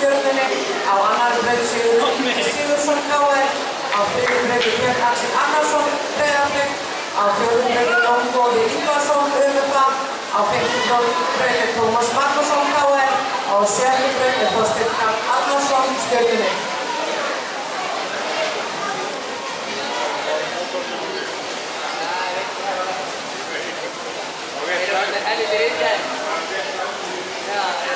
Stjörnunni, á annarri braut Sigurður Sigurðsson KR, á þriðju braut Björn Axel Annarsson Breiðablik, á fjórðu braut Jón Góði Ingvarsson Öfugvað, á fimmtu braut Tómas Magnússon KR, á sjöttu braut Þorsteinn Karl Arnarsson Stjörnunni. Okay,